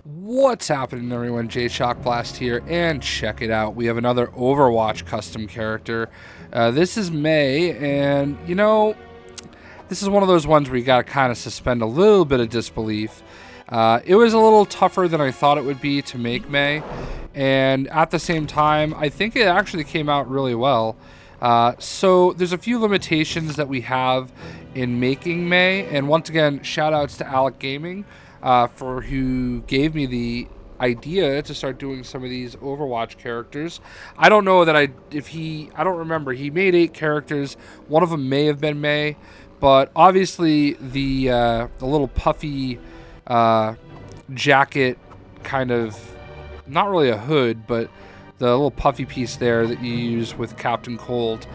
What's happening, everyone? J Shockblast here, and check it out. We have another Overwatch custom character. This is Mei, and this is one of those ones where you gotta kind of suspend a little bit of disbelief. It was a little tougher than I thought it would be to make Mei, and at the same time, I think it actually came out really well. So there's a few limitations that we have in making Mei, and once again, shout outs to Alek Gaming for who gave me the idea to start doing some of these Overwatch characters. I don't know that I don't remember. He made 8 characters. One of them may have been Mei, but obviously the little puffy jacket, kind of not really a hood, but the little puffy piece there that you use with Captain Cold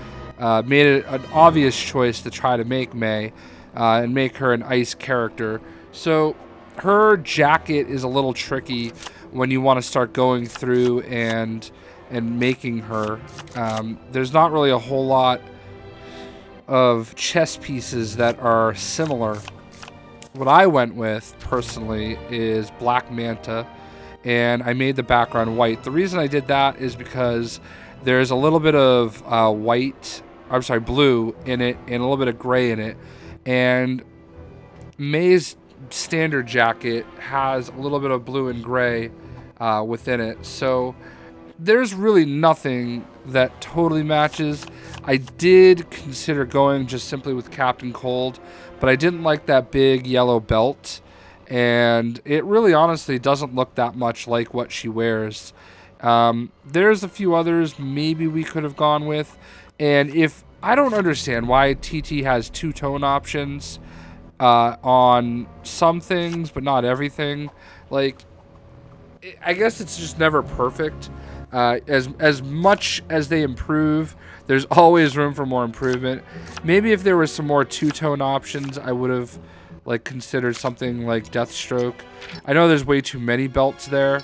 made it an obvious choice to try to make Mei and make her an ice character. So her jacket is a little tricky when you want to start going through and making her. There's not really a whole lot of chest pieces that are similar. What I went with personally is Black Manta, and I made the background white. The reason I did that is because there's a little bit of blue in it and a little bit of gray in it, and Mei's standard jacket has a little bit of blue and gray within it, so there's really nothing that totally matches. I did consider going just simply with Captain Cold, but I didn't like that big yellow belt, and it really honestly doesn't look that much like what she wears. There's a few others maybe we could have gone with, and if I don't understand why TT has two-tone options on some things, but not everything. Like, I guess it's just never perfect. As much as they improve, there's always room for more improvement. Maybe if there was some more two-tone options, I would have considered something like Deathstroke. I know there's way too many belts there.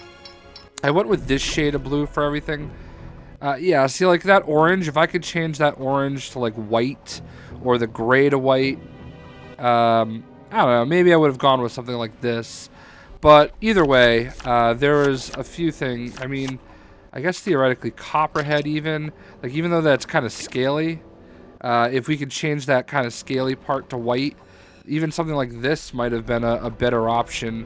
I went with this shade of blue for everything. Yeah, see, like that orange, if I could change that orange to like white or the gray to white, I don't know, maybe I would have gone with something like this. But either way, there was a few things. I mean, I guess theoretically Copperhead even though that's kind of scaly, if we could change that kind of scaly part to white, even something like this might have been a better option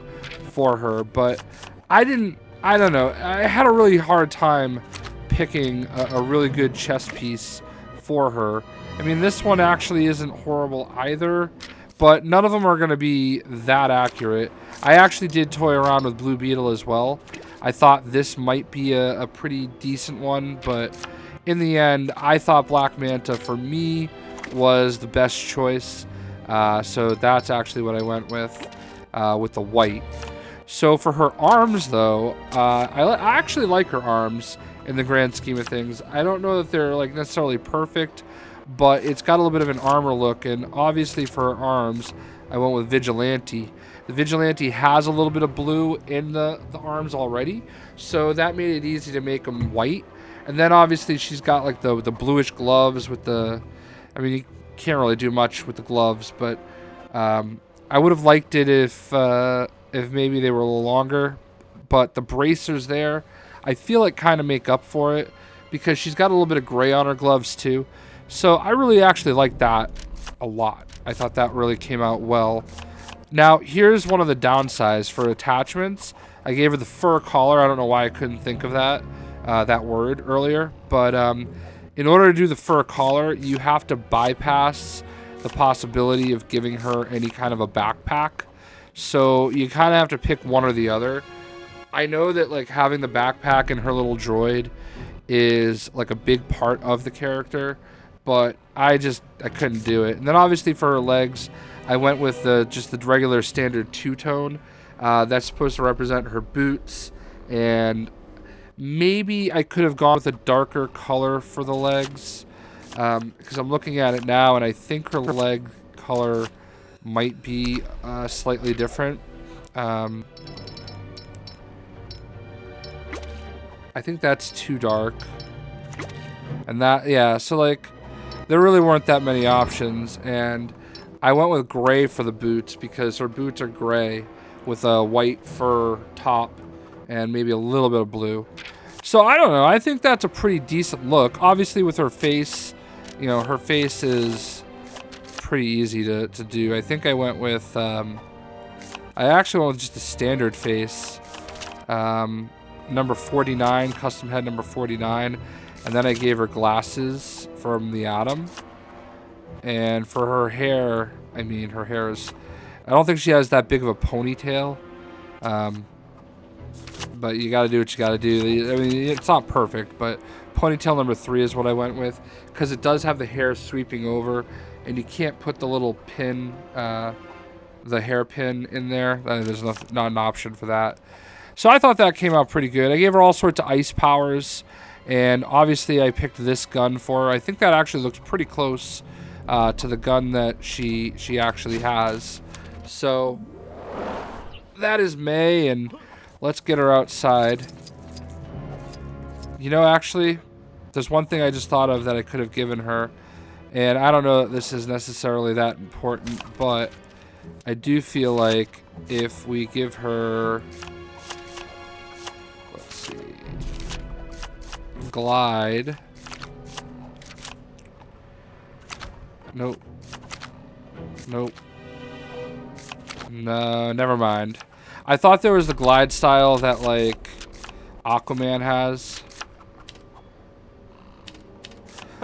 for her. But I don't know. I had a really hard time picking a really good chest piece for her. I mean, this one actually isn't horrible either, but none of them are going to be that accurate. I actually did toy around with Blue Beetle as well. I thought this might be a pretty decent one, but in the end, I thought Black Manta for me was the best choice. So that's actually what I went with the white. So for her arms, though, I actually like her arms in the grand scheme of things. I don't know that they're necessarily perfect, but it's got a little bit of an armor look, and obviously for her arms, I went with Vigilante. The Vigilante has a little bit of blue in the arms already, so that made it easy to make them white. And then obviously she's got like the bluish gloves with the, I mean, you can't really do much with the gloves, but I would have liked it if maybe they were a little longer. But the bracers there, I feel like kind of make up for it, because she's got a little bit of gray on her gloves too. So I really actually like that a lot. I thought that really came out well. Now, here's one of the downsides for attachments. I gave her the fur collar. I don't know why I couldn't think of that word earlier. But in order to do the fur collar, you have to bypass the possibility of giving her any kind of a backpack. So you kind of have to pick one or the other. I know that having the backpack and her little droid is a big part of the character, but I couldn't do it. And then obviously for her legs, I went with just the regular standard two-tone. That's supposed to represent her boots, and maybe I could have gone with a darker color for the legs, because I'm looking at it now and I think her leg color might be slightly different. I think that's too dark. And that, yeah, so there really weren't that many options, and I went with gray for the boots because her boots are gray, with a white fur top and maybe a little bit of blue. So I don't know. I think that's a pretty decent look. Obviously with her face, you know, her face is pretty easy to do. I think I went with, I actually went with just a standard face. Number 49, custom head number 49. And then I gave her glasses from the Atom. And for her hair, I mean, her hair is, I don't think she has that big of a ponytail. But you gotta do what you gotta do. I mean, it's not perfect, but ponytail number 3 is what I went with. Because it does have the hair sweeping over. And you can't put the little pin, the hairpin in there. There's not an option for that. So I thought that came out pretty good. I gave her all sorts of ice powers. And obviously I picked this gun for her. I think that actually looks pretty close to the gun that she actually has. So that is Mei, and let's get her outside. You know, actually, there's one thing I just thought of that I could have given her. And I don't know that this is necessarily that important, but I do feel like if we give her, let's see, glide. Nope. Nope. No, never mind. I thought there was the glide style that, like, Aquaman has.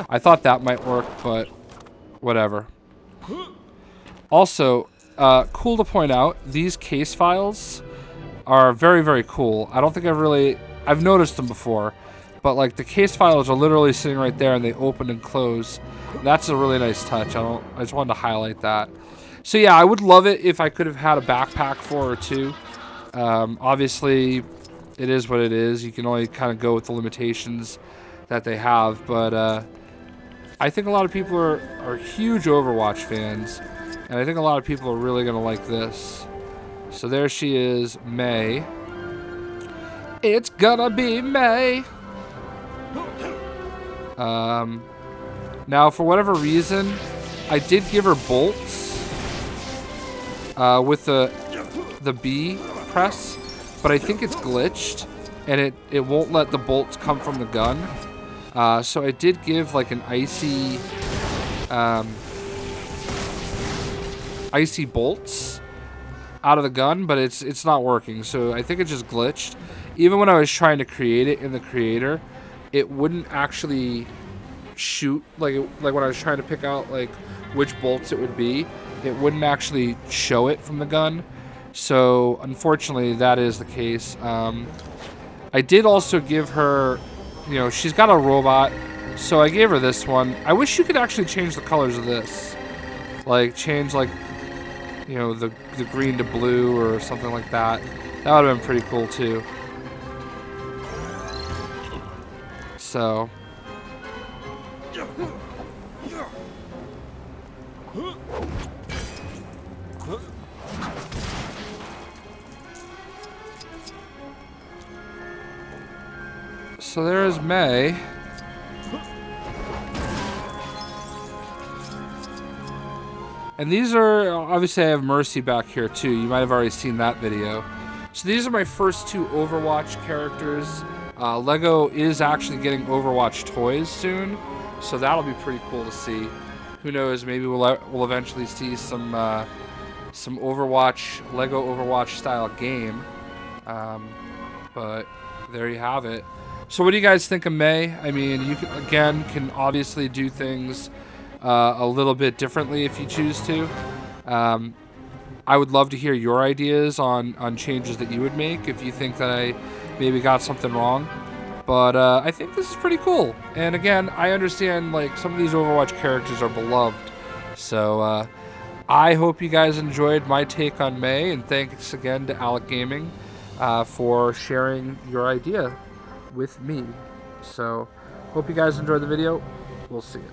I thought that might work, but whatever. Also, cool to point out, these case files are very, very cool. I don't think I've noticed them before, but like the case files are literally sitting right there and they open and close. That's a really nice touch. I just wanted to highlight that. So yeah, I would love it if I could have had a backpack for her too. Obviously, it is what it is. You can only kind of go with the limitations that they have, but I think a lot of people are huge Overwatch fans, and I think a lot of people are really going to like this. So there she is, Mei. It's gonna be Mei. Now, for whatever reason, I did give her bolts with the B press, but I think it's glitched, and it won't let the bolts come from the gun. So I did give like an icy bolts out of the gun, but it's not working. So I think it just glitched. Even when I was trying to create it in the creator, it wouldn't actually shoot like when I was trying to pick out like which bolts it would be. It wouldn't actually show it from the gun. So unfortunately, that is the case. I did also give her, you know, she's got a robot, so I gave her this one. I wish you could actually change the colors of this. Like, change, like, you know, the green to blue or something like that. That would have been pretty cool, too. So. So there is Mei. And these are, obviously I have Mercy back here too. You might have already seen that video. So these are my first 2 Overwatch characters. Lego is actually getting Overwatch toys soon, so that'll be pretty cool to see. Who knows, maybe we'll eventually see some Overwatch, Lego Overwatch style game. But there you have it. So what do you guys think of Mei? I mean, you can obviously do things a little bit differently if you choose to. I would love to hear your ideas on changes that you would make if you think that I maybe got something wrong. But I think this is pretty cool. And again, I understand like some of these Overwatch characters are beloved. So I hope you guys enjoyed my take on Mei, and thanks again to Alek Gaming for sharing your idea with me. So hope you guys enjoyed the video. We'll see you.